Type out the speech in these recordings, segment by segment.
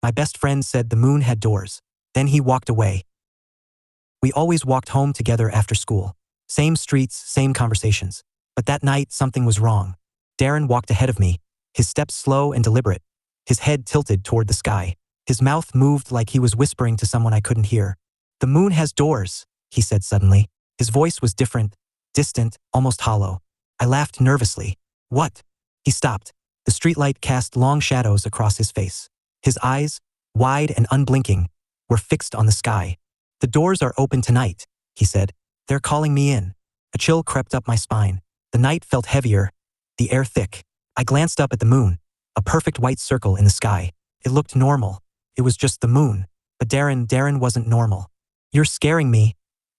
My best friend said the moon had doors. Then he walked away. We always walked home together after school. Same streets, same conversations. But that night, something was wrong. Darren walked ahead of me, his steps slow and deliberate, his head tilted toward the sky. His mouth moved like he was whispering to someone I couldn't hear. "The moon has doors," he said suddenly. His voice was different, distant, almost hollow. I laughed nervously. "What?" He stopped. The streetlight cast long shadows across his face. His eyes, wide and unblinking, were fixed on the sky. "The doors are open tonight," he said. "They're calling me in." A chill crept up my spine. The night felt heavier, the air thick. I glanced up at the moon, a perfect white circle in the sky. It looked normal. It was just the moon. But Darren wasn't normal. "You're scaring me,"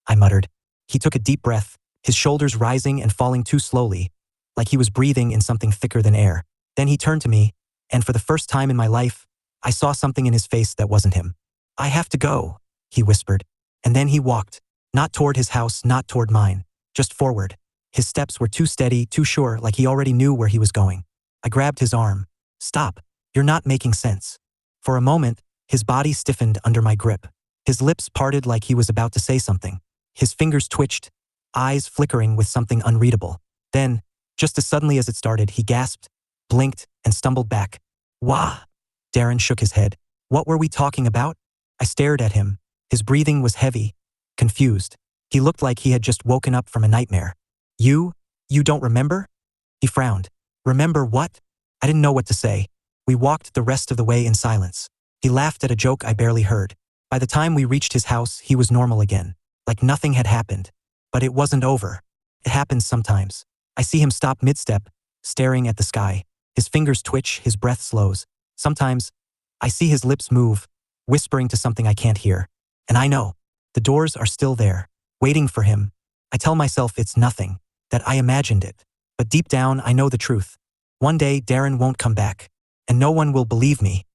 I muttered. He took a deep breath, his shoulders rising and falling too slowly, like he was breathing in something thicker than air. Then he turned to me, and for the first time in my life, I saw something in his face that wasn't him. "I have to go," he whispered. And then he walked, not toward his house, not toward mine, just forward. His steps were too steady, too sure, like he already knew where he was going. I grabbed his arm. "Stop. You're not making sense." For a moment, his body stiffened under my grip. His lips parted like he was about to say something. His fingers twitched, eyes flickering with something unreadable. Then, just as suddenly as it started, he gasped, blinked, and stumbled back. "Wah!" Darren shook his head. "What were we talking about?" I stared at him. His breathing was heavy, confused. He looked like he had just woken up from a nightmare. You don't remember?" He frowned. "Remember what?" I didn't know what to say. We walked the rest of the way in silence. He laughed at a joke I barely heard. By the time we reached his house, he was normal again, like nothing had happened. But it wasn't over. It happens sometimes. I see him stop mid-step, staring at the sky. His fingers twitch, his breath slows. Sometimes, I see his lips move, whispering to something I can't hear. And I know, the doors are still there, waiting for him. I tell myself it's nothing, that I imagined it. But deep down, I know the truth. One day, Darren won't come back, and no one will believe me.